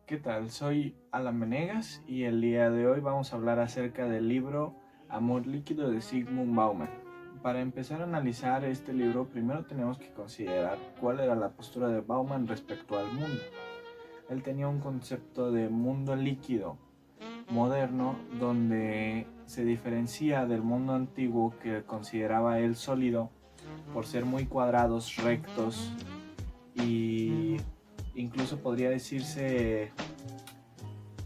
¿Qué tal? Soy Alan Venegas y el día de hoy vamos a hablar acerca del libro Amor líquido de Zygmunt Bauman. Para empezar a analizar este libro, primero tenemos que considerar cuál era la postura de Bauman respecto al mundo. Él tenía un concepto de mundo líquido moderno donde se diferencia del mundo antiguo que consideraba él sólido por ser muy cuadrados, rectos y incluso podría decirse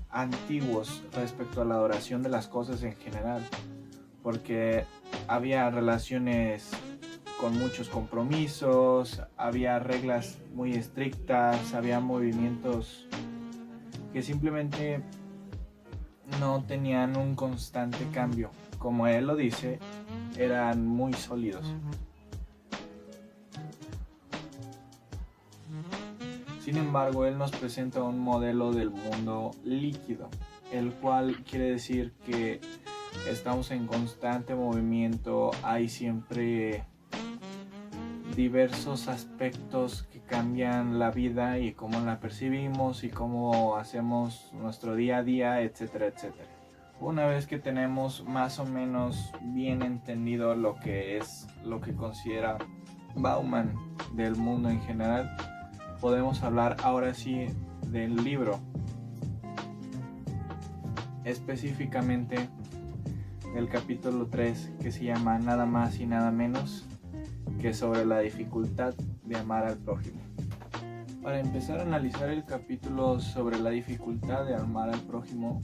antiguos respecto a la adoración de las cosas en general, porque había relaciones con muchos compromisos, había reglas muy estrictas, había movimientos que simplemente no tenían un constante cambio. Como él lo dice, eran muy sólidos. Sin embargo, él nos presenta un modelo del mundo líquido, el cual quiere decir que estamos en constante movimiento, hay siempre diversos aspectos que cambian la vida y cómo la percibimos y cómo hacemos nuestro día a día, etcétera, etcétera. Una vez que tenemos más o menos bien entendido lo que considera Bauman del mundo en general, podemos hablar ahora sí del libro, específicamente del capítulo 3, que se llama Nada más y nada menos que sobre la dificultad de amar al prójimo. Para empezar a analizar el capítulo sobre la dificultad de amar al prójimo,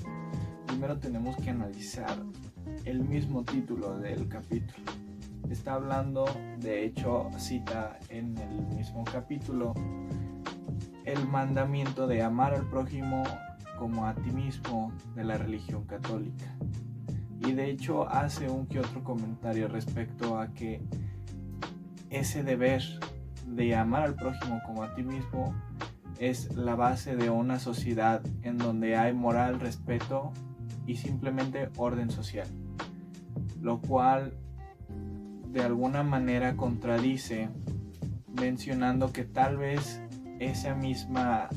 primero tenemos que analizar el mismo título del capítulo. Está hablando, de hecho cita en el mismo capítulo el mandamiento de amar al prójimo como a ti mismo de la religión católica. Y de hecho hace un que otro comentario respecto a que ese deber de amar al prójimo como a ti mismo es la base de una sociedad en donde hay moral, respeto y simplemente orden social, lo cual de alguna manera contradice mencionando que tal vez esa misma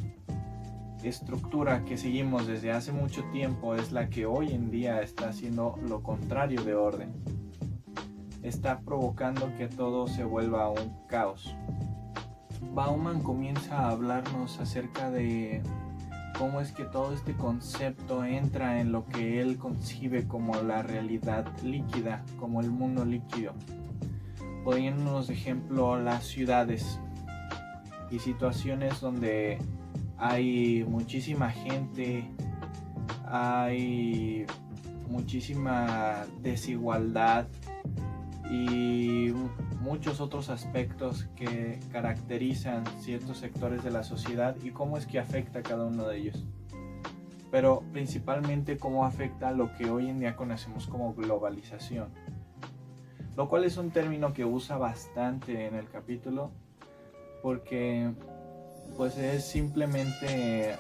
estructura que seguimos desde hace mucho tiempo es la que hoy en día está haciendo lo contrario de orden. Está provocando que todo se vuelva un caos. Bauman comienza a hablarnos acerca de cómo es que todo este concepto entra en lo que él concibe como la realidad líquida, como el mundo líquido. Poniéndonos de ejemplo las ciudades y situaciones donde hay muchísima gente, hay muchísima desigualdad y muchos otros aspectos que caracterizan ciertos sectores de la sociedad y cómo es que afecta a cada uno de ellos. Pero principalmente cómo afecta lo que hoy en día conocemos como globalización, lo cual es un término que usa bastante en el capítulo porque pues es simplemente,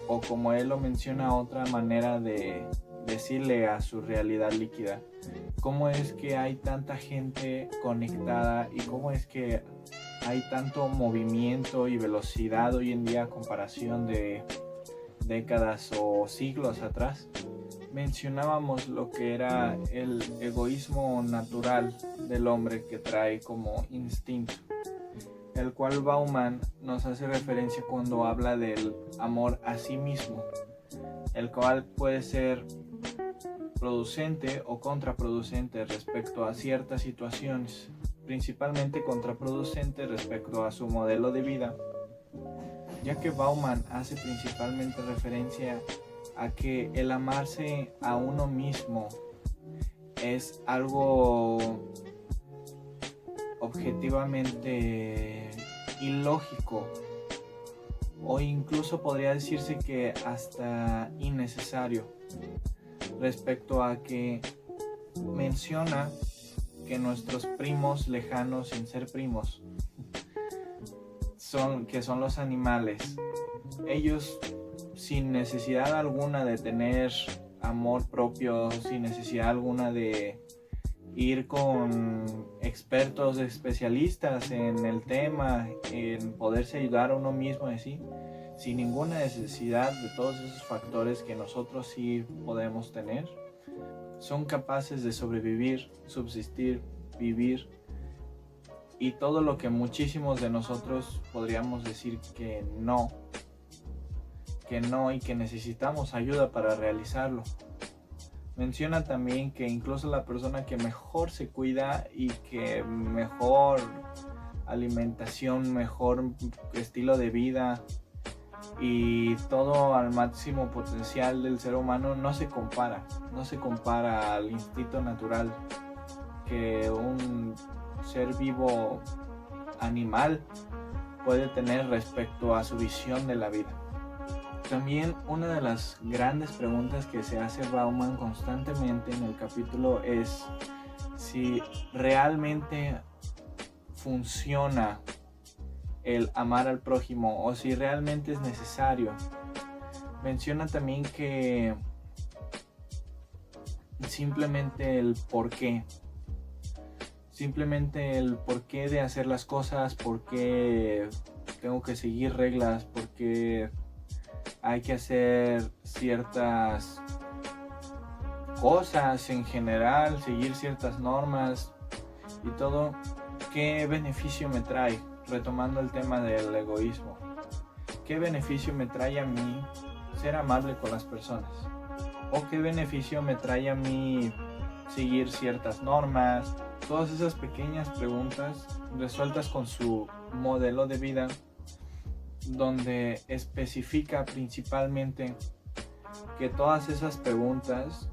o como él lo menciona, otra manera de decirle a su realidad líquida cómo es que hay tanta gente conectada y cómo es que hay tanto movimiento y velocidad hoy en día a comparación de décadas o siglos atrás. Mencionábamos lo que era el egoísmo natural del hombre que trae como instinto, el cual Bauman nos hace referencia cuando habla del amor a sí mismo, el cual puede ser producente o contraproducente respecto a ciertas situaciones, principalmente contraproducente respecto a su modelo de vida, ya que Bauman hace principalmente referencia a que el amarse a uno mismo es algo objetivamente ilógico, o incluso podría decirse que hasta innecesario, respecto a que menciona que nuestros primos lejanos, sin ser primos, son los animales. Ellos, sin necesidad alguna de tener amor propio, sin necesidad alguna de ir con expertos, especialistas en el tema, en poderse ayudar a uno mismo y así, sin ninguna necesidad de todos esos factores que nosotros sí podemos tener, son capaces de sobrevivir, subsistir, vivir, y todo lo que muchísimos de nosotros podríamos decir que no y que necesitamos ayuda para realizarlo. Menciona también que incluso la persona que mejor se cuida y que mejor alimentación, mejor estilo de vida y todo al máximo potencial del ser humano no se compara al instinto natural que un ser vivo animal puede tener respecto a su visión de la vida. También una de las grandes preguntas que se hace Bauman constantemente en el capítulo es si realmente funciona el amar al prójimo o si realmente es necesario. Menciona también que simplemente el porqué de hacer las cosas, por qué tengo que seguir reglas, por qué hay que hacer ciertas cosas en general, seguir ciertas normas y todo, ¿qué beneficio me trae? Retomando el tema del egoísmo, ¿qué beneficio me trae a mí ser amable con las personas? ¿O qué beneficio me trae a mí seguir ciertas normas? Todas esas pequeñas preguntas resueltas con su modelo de vida, donde especifica principalmente que todas esas preguntas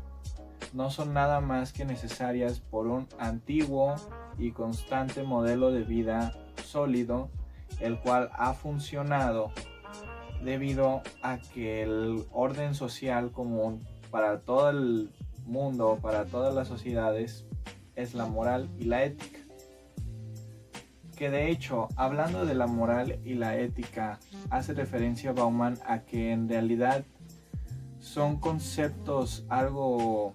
no son nada más que necesarias por un antiguo y constante modelo de vida sólido, el cual ha funcionado debido a que el orden social común para todo el mundo, para todas las sociedades, es la moral y la ética. Que de hecho, hablando de la moral y la ética, hace referencia Bauman a que en realidad son conceptos algo,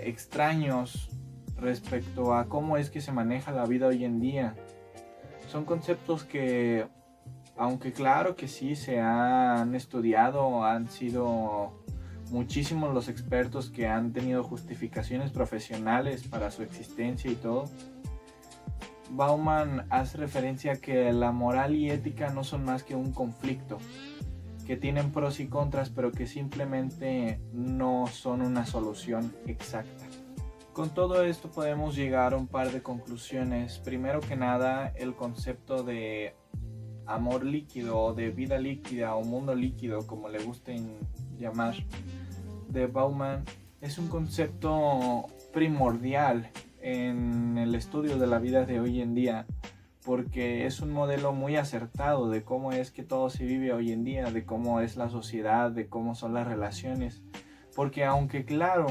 extraños respecto a cómo es que se maneja la vida hoy en día. Son conceptos que, aunque claro que sí se han estudiado, han sido muchísimos los expertos que han tenido justificaciones profesionales para su existencia y todo, Bauman hace referencia a que la moral y ética no son más que un conflicto, que tienen pros y contras, pero que simplemente no son una solución exacta. Con todo esto podemos llegar a un par de conclusiones. Primero que nada, el concepto de amor líquido o de vida líquida o mundo líquido, como le gusten llamar, de Bauman, es un concepto primordial en el estudio de la vida de hoy en día, porque es un modelo muy acertado de cómo es que todo se vive hoy en día, de cómo es la sociedad, de cómo son las relaciones. Porque aunque claro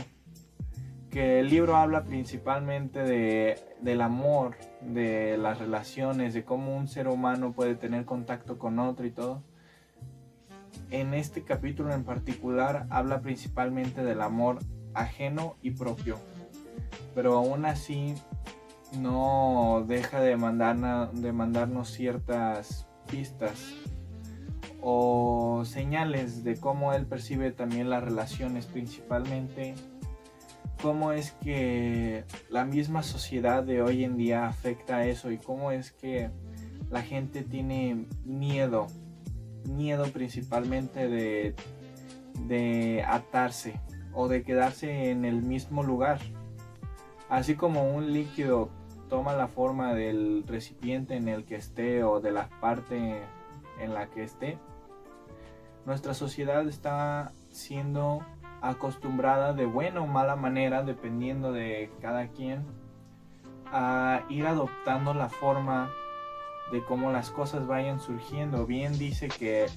que el libro habla principalmente del amor, de las relaciones, de cómo un ser humano puede tener contacto con otro y todo, en este capítulo en particular habla principalmente del amor ajeno y propio, pero aún así no deja de mandarnos ciertas pistas o señales de cómo él percibe también las relaciones, principalmente cómo es que la misma sociedad de hoy en día afecta a eso y cómo es que la gente tiene miedo principalmente de atarse o de quedarse en el mismo lugar. Así como un líquido toma la forma del recipiente en el que esté o de la parte en la que esté, nuestra sociedad está siendo acostumbrada de buena o mala manera, dependiendo de cada quien, a ir adoptando la forma de cómo las cosas vayan surgiendo. Bien dice que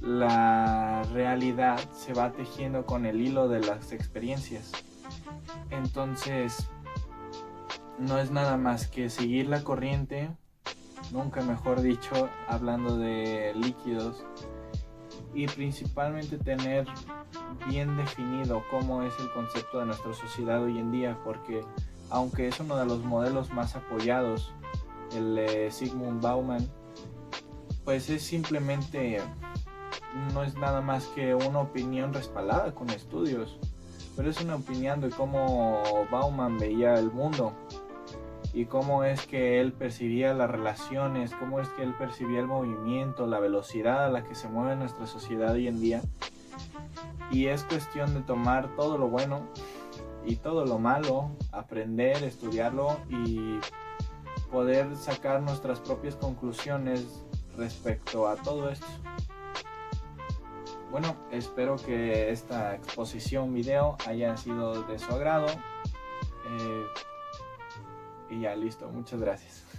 la realidad se va tejiendo con el hilo de las experiencias. Entonces, no es nada más que seguir la corriente, nunca mejor dicho, hablando de líquidos, y principalmente tener bien definido cómo es el concepto de nuestra sociedad hoy en día, porque aunque es uno de los modelos más apoyados, el de Zygmunt Bauman, pues es simplemente, no es nada más que una opinión respaldada con estudios, pero es una opinión de cómo Bauman veía el mundo y cómo es que él percibía las relaciones, cómo es que él percibía el movimiento, la velocidad a la que se mueve nuestra sociedad hoy en día. Y es cuestión de tomar todo lo bueno y todo lo malo, aprender, estudiarlo y poder sacar nuestras propias conclusiones respecto a todo esto. Bueno, espero que esta exposición video haya sido de su agrado. Y ya listo, muchas gracias.